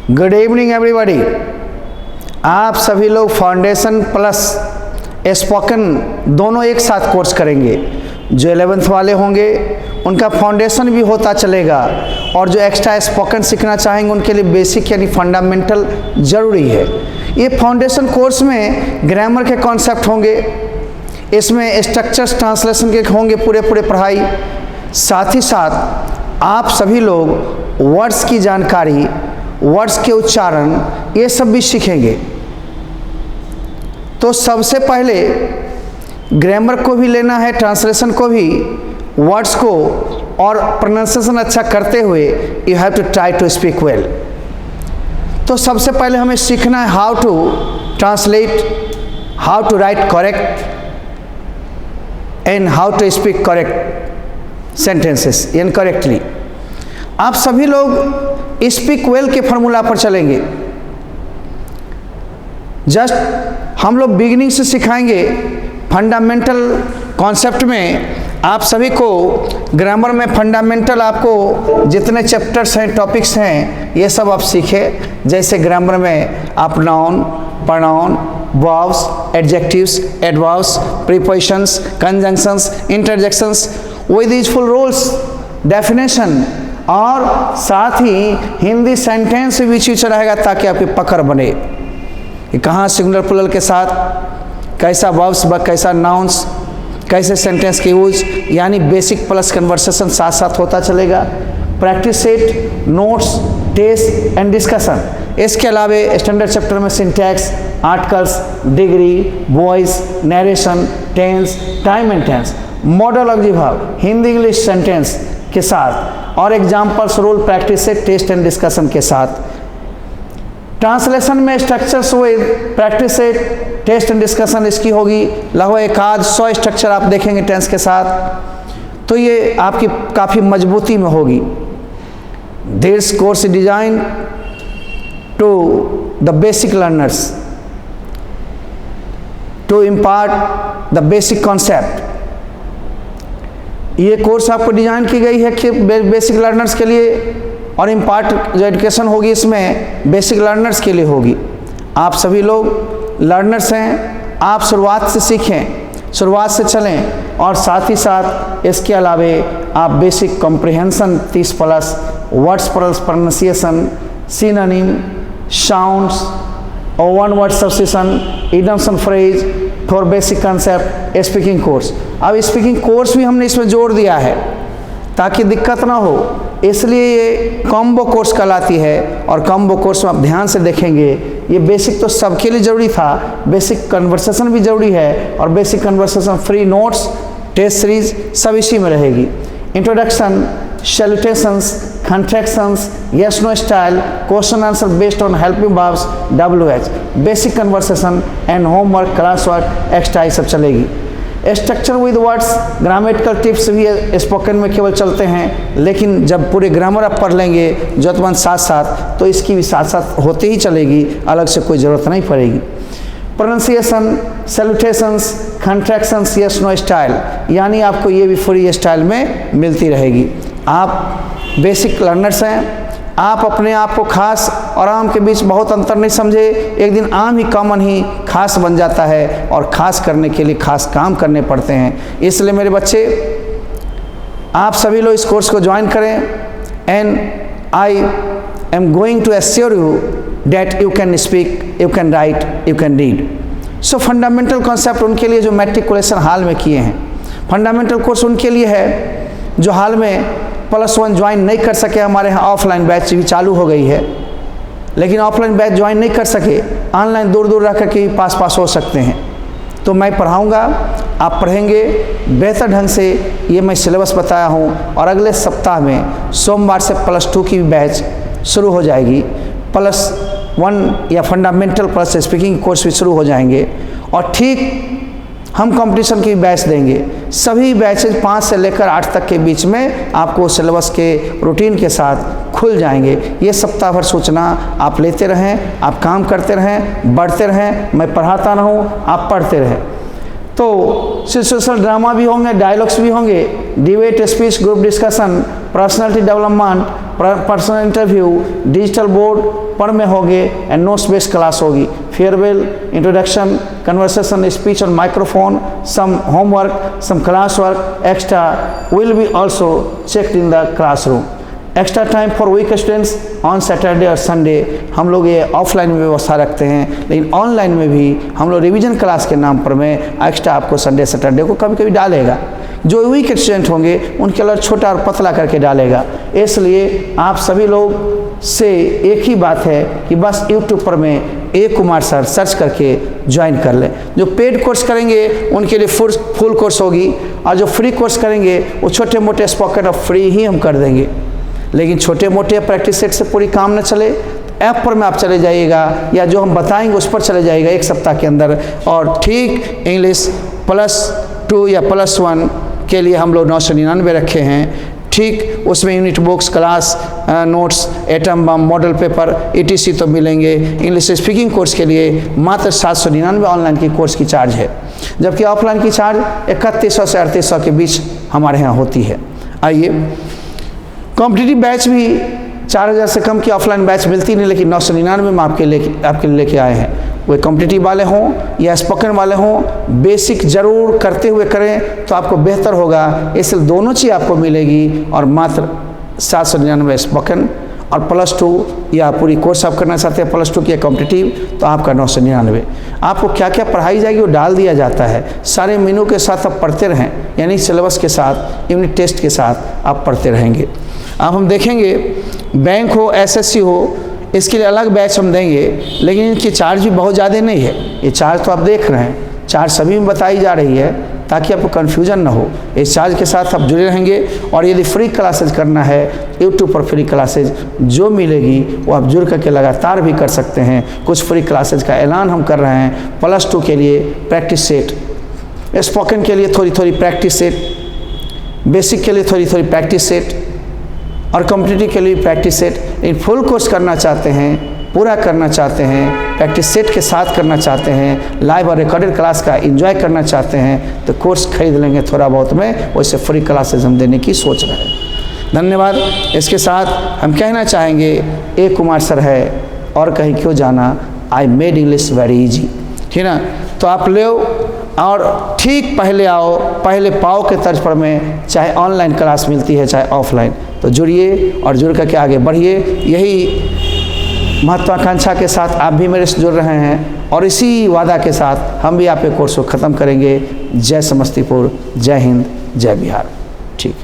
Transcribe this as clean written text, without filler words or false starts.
Good evening everybody. आप सभी लोग फाउंडेशन प्लस स्पोकन दोनों एक साथ कोर्स करेंगे। जो 11th वाले होंगे उनका फाउंडेशन भी होता चलेगा और जो एक्स्ट्रा स्पोकन सीखना चाहेंगे उनके लिए बेसिक यानी फंडामेंटल ज़रूरी है। ये फाउंडेशन कोर्स में ग्रामर के कॉन्सेप्ट होंगे, इसमें स्ट्रक्चर्स ट्रांसलेशन के होंगे पूरे पढ़ाई। साथ ही साथ आप सभी लोग वर्ड्स की जानकारी, वर्ड्स के उच्चारण ये सब भी सीखेंगे। तो सबसे पहले ग्रामर को भी लेना है, ट्रांसलेशन को भी, वर्ड्स को, और प्रोनाउंसिएशन अच्छा करते हुए you have to try to speak well. तो सबसे पहले हमें सीखना है how to translate, how to write correct and how to speak correct sentences यानी करेक्टली। आप सभी लोग स्पीक वेल के फॉर्मूला पर चलेंगे। जस्ट हम लोग बिगिनिंग से सिखाएंगे। फंडामेंटल कॉन्सेप्ट में आप सभी को ग्रामर में फंडामेंटल आपको जितने चैप्टर्स हैं, टॉपिक्स हैं, ये सब आप सीखें। जैसे ग्रामर में आप noun, pronoun, verbs, adjectives, adverbs, prepositions, conjunctions, interjections with each full rules, definition और साथ ही हिंदी सेंटेंस भी चीज रहेगा ताकि आपकी पकड़ बने कि कहाँ सिंगुलर प्लूरल के साथ कैसा वर्ब्स, कैसा नाउन्स, कैसे सेंटेंस के यूज, यानी बेसिक प्लस कन्वर्सेशन साथ साथ होता चलेगा। Practice set, notes, test and discussion. इसके अलावा स्टैंडर्ड चैप्टर में syntax, articles, degree, voice, narration, tense, time and tense, modal of the verb, Hindi English sentence के साथ और examples, rule, practice set, test and discussion के साथ। ट्रांसलेशन में structures हुए, practice set, test and discussion इसकी होगी। लगभग 100 स्ट्रक्चर आप देखेंगे टेंस के साथ, तो ये आपकी काफ़ी मजबूती में होगी। This course design to the basic learners to impart the basic concept. ये कोर्स आपको डिजाइन की गई है कि बेसिक लर्नर्स के लिए, और इम्पार्ट जो एजुकेशन होगी इसमें बेसिक लर्नर्स के लिए होगी। आप सभी लोग लर्नर्स हैं, आप शुरुआत से सीखें, शुरुआत से चलें, और साथ ही साथ इसके अलावे आप basic comprehension 30+ words plus pronunciation, synonym, sounds और one word substitution, idioms and phrase for basic concept, speaking course. अब स्पीकिंग कोर्स भी हमने इसमें जोड़ दिया है ताकि दिक्कत ना हो, इसलिए ये कॉम्बो कोर्स कहलाती है। और कॉम्बो कोर्स में आप ध्यान से देखेंगे, ये बेसिक तो सबके लिए ज़रूरी था, बेसिक कन्वर्सेशन भी ज़रूरी है, और basic conversation free notes, test series सब इसी में रहेगी। Introduction, salutations, contractions, yes no style, question answer based on helping verbs, WH, basic conversation and homework, class work, extra ये सब चलेगी। Structure with words, grammatical tips भी spoken में केवल चलते हैं, लेकिन जब पूरे ग्रामर आप पढ़ लेंगे जरूरतमंद साथ साथ, तो इसकी भी साथ साथ होती ही चलेगी, अलग से कोई ज़रूरत नहीं पड़ेगी। Pronunciation, salutations, contractions, yes no style, यानी आपको ये भी फ्री स्टाइल में मिलती रहेगी। आप बेसिक लर्नर्स हैं, आप अपने आप को खास और आम के बीच बहुत अंतर नहीं समझे। एक दिन आम ही कॉमन ही खास बन जाता है, और खास करने के लिए खास काम करने पड़ते हैं। इसलिए मेरे बच्चे, आप सभी लोग इस कोर्स को ज्वाइन करें, and I am going to assure you that you can speak, you can write, you can read. So fundamental concept उनके लिए जो मैट्रिकुलेशन हाल में किए हैं, फंडामेंटल कोर्स उनके लिए है जो हाल में +1 ज्वाइन नहीं कर सके। हमारे यहाँ ऑफलाइन बैच भी चालू हो गई है, लेकिन ऑफलाइन बैच ज्वाइन नहीं कर सके, ऑनलाइन दूर दूर रह कर के पास हो सकते हैं। तो मैं पढ़ाऊँगा, आप पढ़ेंगे बेहतर ढंग से। ये मैं सिलेबस बताया हूँ, और अगले सप्ताह में सोमवार से +2 की बैच शुरू हो जाएगी। +1 या फंडामेंटल प्लस स्पीकिंग कोर्स भी शुरू हो जाएंगे, और ठीक हम कंपटीशन की बैच देंगे। सभी बैचेज 5 से लेकर 8 तक के बीच में आपको सिलेबस के रूटीन के साथ खुल जाएंगे। ये सप्ताह भर सूचना आप लेते रहें, आप काम करते रहें, बढ़ते रहें, मैं पढ़ाता रहूं, आप पढ़ते रहें। तो सिचुएशनल ड्रामा भी होंगे, डायलॉग्स भी होंगे, debate, speech, group discussion, personality development, personal interview, digital board, पर में होंगे एंड नोट्स बेस्ड क्लास होगी। Farewell, introduction, conversation, speech on microphone, some homework, some class work extra will be also checked in the classroom. Extra time for weak students on Saturday और Sunday हम लोग ये offline में व्यवस्था रखते हैं, लेकिन ऑनलाइन में भी हम लोग रिवीजन क्लास के नाम पर में एक्स्ट्रा आपको संडे सैटरडे को कभी कभी डालेगा। जो वीक स्टूडेंट होंगे उनके लिए छोटा और पतला करके डालेगा। इसलिए आप सभी लोग से एक ही बात है कि बस यूट्यूब पर में ए कुमार सर सर्च करके ज्वाइन कर लें। जो पेड कोर्स करेंगे उनके लिए फुल कोर्स होगी, और जो फ्री कोर्स करेंगे वो छोटे मोटे स्पोकन और फ्री ही हम कर देंगे। लेकिन छोटे मोटे प्रैक्टिस सेट से पूरी काम न चले, ऐप पर में आप चले जाइएगा या जो हम बताएंगे उस पर चले जाइएगा एक सप्ताह के अंदर, और ठीक इंग्लिश +2 या +1 के लिए हम लोग 999 रखे हैं। ठीक उसमें unit books, class notes, atom bomb, model paper ETC तो मिलेंगे। इंग्लिश स्पीकिंग कोर्स के लिए मात्र 799 ऑनलाइन की कोर्स की चार्ज है, जबकि ऑफलाइन की चार्ज 3100 से 3800 के बीच हमारे यहाँ होती है। आइए, कॉम्पिटिटिव बैच भी 4000 से कम की ऑफलाइन बैच मिलती नहीं, लेकिन 999 में आपके लिए लेके आए हैं। वे कॉम्पिटिटिव वाले हों या स्पोकन वाले हों, बेसिक ज़रूर करते हुए करें तो आपको बेहतर होगा। इसलिए दोनों चीज़ आपको मिलेगी, और मात्र 799 स्पोकन और +2 या पूरी कोर्स आप करना चाहते हैं +2 की कॉम्पिटिटिव तो आपका 999। आपको क्या क्या पढ़ाई जाएगी वो डाल दिया जाता है, सारे मेनू के साथ आप पढ़ते रहें, यानी सिलेबस के साथ, यूनिट टेस्ट के साथ आप पढ़ते रहेंगे। अब हम देखेंगे बैंक हो, SSC हो, इसके लिए अलग बैच हम देंगे, लेकिन इनकी चार्ज भी बहुत ज़्यादा नहीं है। ये चार्ज तो आप देख रहे हैं, चार्ज सभी में बताई जा रही है ताकि आपको कन्फ्यूजन ना हो। इस चार्ज के साथ आप जुड़े रहेंगे, और यदि फ्री क्लासेज करना है यूट्यूब पर फ्री क्लासेज जो मिलेगी वो आप जुड़ करके लगातार भी कर सकते हैं। कुछ फ्री क्लासेज का ऐलान हम कर रहे हैं। +2 के लिए प्रैक्टिस सेट, स्पोकन के लिए थोड़ी थोड़ी प्रैक्टिस सेट, बेसिक के लिए थोड़ी थोड़ी प्रैक्टिस सेट, और कॉम्पिटिटिव के लिए practice set. In full course करना चाहते हैं, पूरा करना चाहते हैं, प्रैक्टिस सेट के साथ करना चाहते हैं, लाइव और रिकॉर्डेड क्लास का एंजॉय करना चाहते हैं, तो कोर्स खरीद लेंगे थोड़ा बहुत में, वैसे फ्री क्लासेज हम देने की सोच रहे हैं। धन्यवाद। इसके साथ हम कहना चाहेंगे ए कुमार सर है और कहीं क्यों जाना, I made English very easy, ठीक ना। तो आप ले और ठीक पहले आओ, पहले पाओ के तर्ज पर में, चाहे ऑनलाइन क्लास मिलती है चाहे ऑफलाइन, तो जुड़िए और जुड़ करके आगे बढ़िए। यही महत्वाकांक्षा के साथ आप भी मेरे से जुड़ रहे हैं, और इसी वादा के साथ हम भी आपके कोर्स को ख़त्म करेंगे। जय समस्तीपुर, जय हिंद, जय बिहार। ठीक।